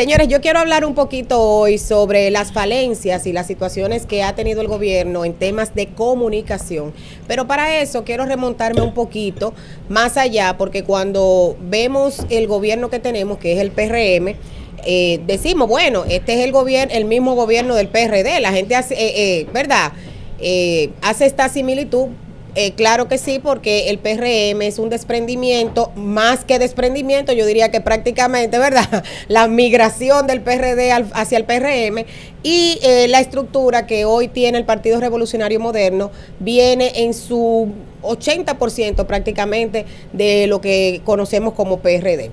Señores, yo quiero hablar un poquito hoy sobre las falencias y las situaciones que ha tenido el gobierno en temas de comunicación. Pero para eso quiero remontarme un poquito más allá, porque cuando vemos el gobierno que tenemos, que es el PRM, decimos, bueno, este es el gobierno, el mismo gobierno del PRD. La gente hace, ¿verdad? Hace esta similitud. Claro que sí, porque el PRM es un desprendimiento, más que desprendimiento, yo diría que prácticamente, ¿verdad? La migración del PRD hacia el PRM y la estructura que hoy tiene el Partido Revolucionario Moderno viene en su 80% prácticamente de lo que conocemos como PRD.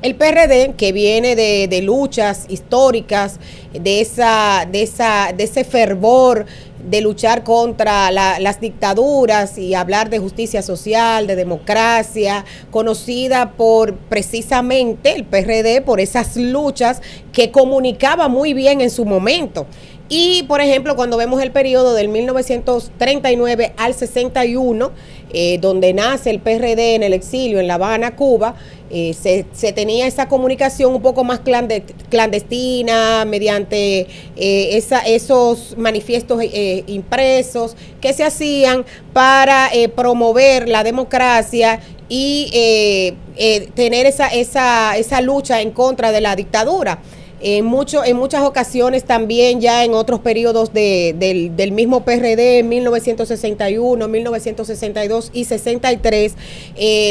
El PRD, que viene de luchas históricas, de ese fervor de luchar contra las dictaduras y hablar de justicia social, de democracia, conocida por precisamente el PRD, por esas luchas que comunicaba muy bien en su momento. Y, por ejemplo, cuando vemos el periodo del 1939 al 61, donde nace el PRD en el exilio en La Habana, Cuba, se tenía esa comunicación un poco más clandestina, mediante esos manifiestos impresos que se hacían para promover la democracia y tener esa lucha en contra de la dictadura. En muchas ocasiones también ya en otros periodos del mismo PRD, en 1961, 1962 y 63,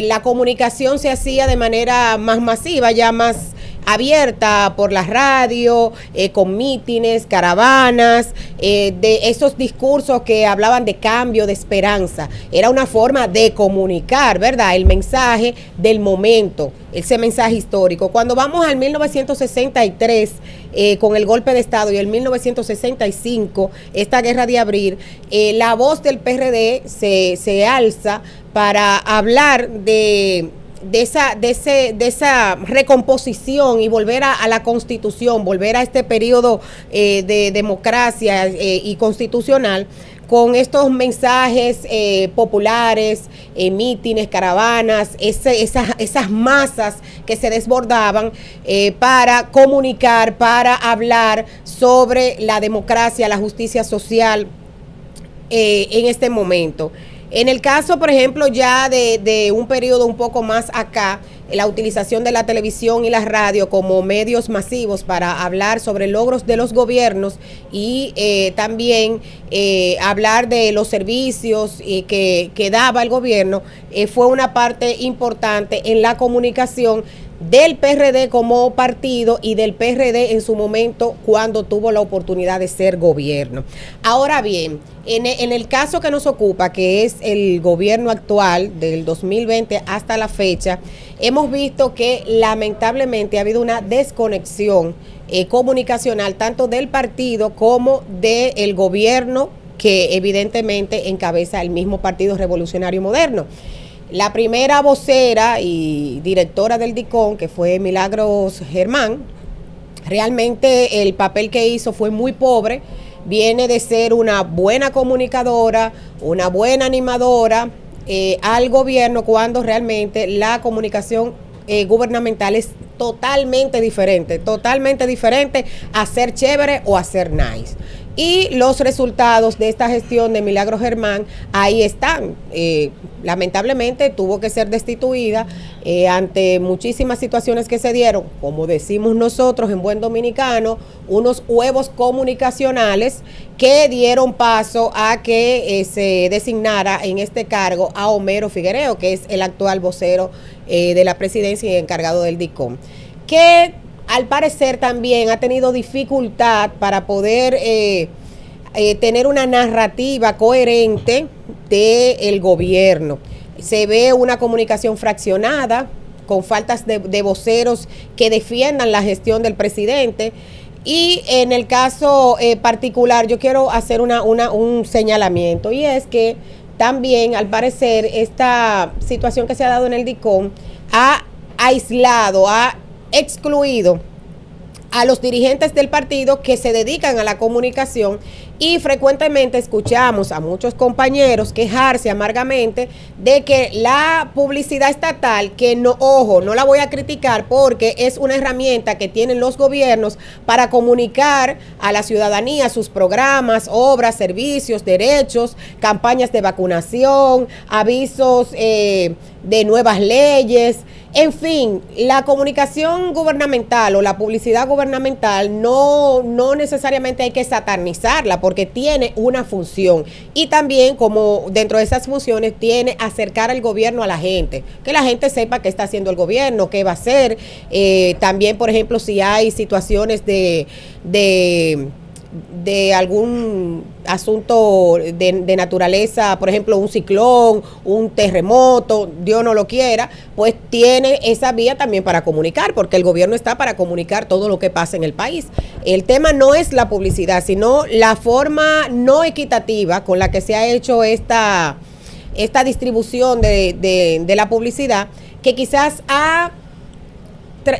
la comunicación se hacía de manera más masiva, ya más abierta por la radio, con mítines, caravanas, de esos discursos que hablaban de cambio, de esperanza. Era una forma de comunicar, ¿verdad? El mensaje del momento, ese mensaje histórico. Cuando vamos al 1963, con el golpe de Estado, y el 1965, esta guerra de abril, la voz del PRD se alza para hablar de esa recomposición y volver a la Constitución, volver a este periodo de democracia y constitucional, con estos mensajes populares, mítines, caravanas, esas masas que se desbordaban para comunicar, para hablar sobre la democracia, la justicia social en este momento. En el caso, por ejemplo, ya de un periodo un poco más acá, la utilización de la televisión y la radio como medios masivos para hablar sobre logros de los gobiernos y también hablar de los servicios que daba el gobierno, fue una parte importante en la comunicación del PRD como partido y del PRD en su momento cuando tuvo la oportunidad de ser gobierno. Ahora bien, en el caso que nos ocupa, que es el gobierno actual del 2020 hasta la fecha, hemos visto que lamentablemente ha habido una desconexión comunicacional tanto del partido como del gobierno que evidentemente encabeza el mismo Partido Revolucionario Moderno. La primera vocera y directora del DICON, que fue Milagros Germán, realmente el papel que hizo fue muy pobre. Viene de ser una buena comunicadora, una buena animadora al gobierno, cuando realmente la comunicación gubernamental es totalmente diferente a ser chévere o a ser nice. Y los resultados de esta gestión de Milagros Germán ahí están. Lamentablemente tuvo que ser destituida ante muchísimas situaciones que se dieron, como decimos nosotros en buen dominicano, unos huevos comunicacionales que dieron paso a que se designara en este cargo a Homero Figuereo, que es el actual vocero de la presidencia y encargado del DICOM, que al parecer también ha tenido dificultad para poder tener una narrativa coherente del gobierno. Se ve una comunicación fraccionada, con faltas de voceros que defiendan la gestión del presidente. Y en el caso particular, yo quiero hacer un señalamiento, y es que también, al parecer, esta situación que se ha dado en el DICOM ha aislado, ha excluido a los dirigentes del partido que se dedican a la comunicación Y frecuentemente escuchamos a muchos compañeros quejarse amargamente de que la publicidad estatal, que no, ojo, no la voy a criticar porque es una herramienta que tienen los gobiernos para comunicar a la ciudadanía sus programas, obras, servicios, derechos, campañas de vacunación, avisos de nuevas leyes. En fin, la comunicación gubernamental o la publicidad gubernamental no necesariamente hay que satanizarla porque tiene una función y también como dentro de esas funciones tiene acercar al gobierno a la gente, que la gente sepa qué está haciendo el gobierno, qué va a hacer, también por ejemplo si hay situaciones de algún asunto de naturaleza, por ejemplo un ciclón, un terremoto, Dios no lo quiera, pues tiene esa vía también para comunicar, porque el gobierno está para comunicar todo lo que pasa en el país. El tema no es la publicidad, sino la forma no equitativa con la que se ha hecho esta distribución de la publicidad, que quizás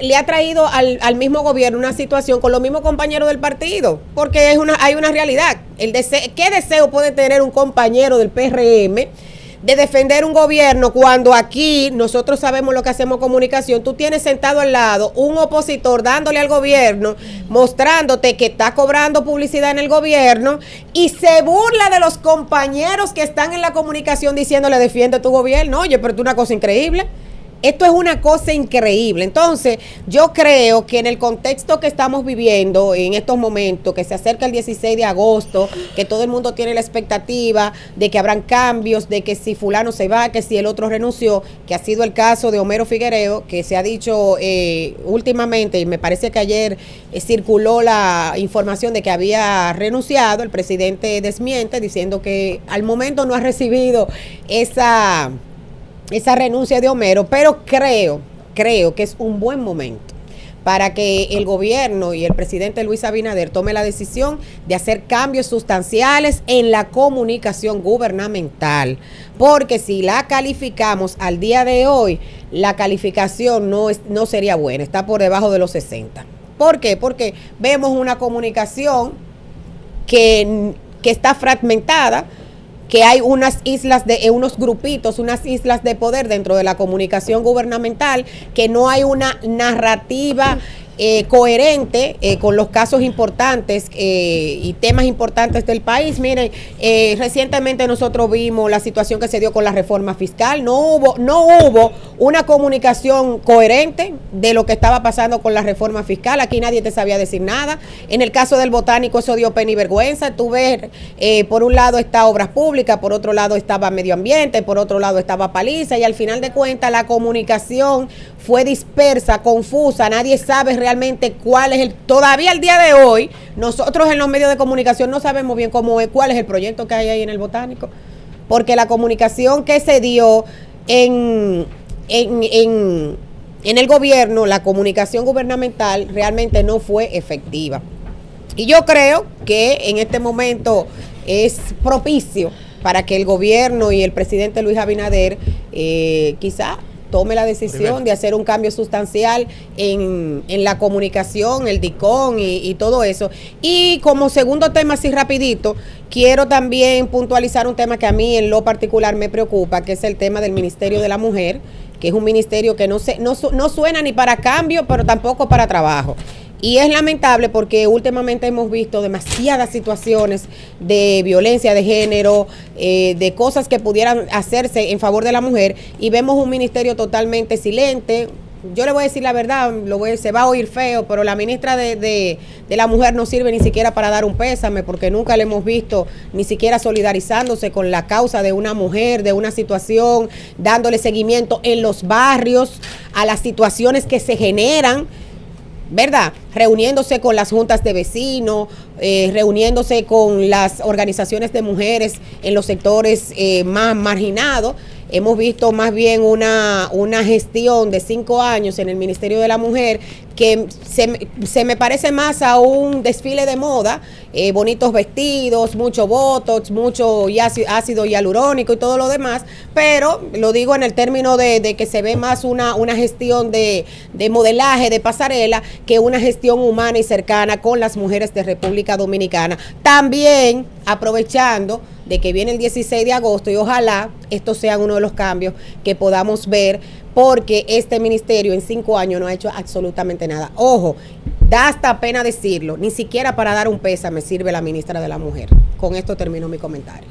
le ha traído al mismo gobierno una situación con los mismos compañeros del partido, porque hay una realidad. ¿Qué deseo puede tener un compañero del PRM de defender un gobierno cuando aquí nosotros sabemos lo que hacemos comunicación? Tú tienes sentado al lado un opositor dándole al gobierno, mostrándote que está cobrando publicidad en el gobierno y se burla de los compañeros que están en la comunicación diciéndole defiende tu gobierno. Oye, pero es una cosa increíble. Esto es una cosa increíble. Entonces, yo creo que en el contexto que estamos viviendo en estos momentos, que se acerca el 16 de agosto, que todo el mundo tiene la expectativa de que habrán cambios, de que si fulano se va, que si el otro renunció, que ha sido el caso de Homero Figueredo, que se ha dicho últimamente, y me parece que ayer circuló la información de que había renunciado, el presidente desmiente diciendo que al momento no ha recibido esa renuncia de Homero, pero creo que es un buen momento para que el gobierno y el presidente Luis Abinader tome la decisión de hacer cambios sustanciales en la comunicación gubernamental, porque si la calificamos al día de hoy, la calificación no sería buena, está por debajo de los 60. ¿Por qué? Porque vemos una comunicación que está fragmentada, que hay unos grupitos, unas islas de poder dentro de la comunicación gubernamental, que no hay una narrativa coherente con los casos importantes y temas importantes del país. Miren, recientemente nosotros vimos la situación que se dio con la reforma fiscal. No hubo una comunicación coherente de lo que estaba pasando con la reforma fiscal. Aquí nadie te sabía decir nada. En el caso del botánico eso dio pena y vergüenza. Tú ves, por un lado está Obras Públicas, por otro lado estaba Medio Ambiente, por otro lado estaba Paliza, y al final de cuentas la comunicación fue dispersa, confusa, nadie sabe realmente cuál es todavía al día de hoy, nosotros en los medios de comunicación no sabemos bien cuál es el proyecto que hay ahí en el botánico, porque la comunicación que se dio en el gobierno, la comunicación gubernamental realmente no fue efectiva. Y yo creo que en este momento es propicio para que el gobierno y el presidente Luis Abinader quizá tome la decisión de hacer un cambio sustancial en la comunicación, el DICOM y todo eso. Y como segundo tema, así rapidito, quiero también puntualizar un tema que a mí en lo particular me preocupa, que es el tema del Ministerio de la Mujer, que es un ministerio que no suena ni para cambio, pero tampoco para trabajo. Y es lamentable porque últimamente hemos visto demasiadas situaciones de violencia de género, de cosas que pudieran hacerse en favor de la mujer, y vemos un ministerio totalmente silente. Yo le voy a decir la verdad, se va a oír feo, pero la ministra de la Mujer no sirve ni siquiera para dar un pésame, porque nunca le hemos visto ni siquiera solidarizándose con la causa de una mujer, de una situación, dándole seguimiento en los barrios a las situaciones que se generan, ¿verdad? Reuniéndose con las juntas de vecinos, reuniéndose con las organizaciones de mujeres en los sectores más marginados. hemos visto más bien una gestión de 5 años en el Ministerio de la Mujer que se me parece más a un desfile de moda, bonitos vestidos, mucho botox, mucho ácido hialurónico y todo lo demás, pero lo digo en el término de que se ve más una gestión de modelaje, de pasarela, que una gestión humana y cercana con las mujeres de República Dominicana. También aprovechando de que viene el 16 de agosto y ojalá estos sean uno de los cambios que podamos ver, porque este ministerio en 5 años no ha hecho absolutamente nada. Ojo, da hasta pena decirlo, ni siquiera para dar un pésame sirve la ministra de la Mujer. Con esto termino mi comentario.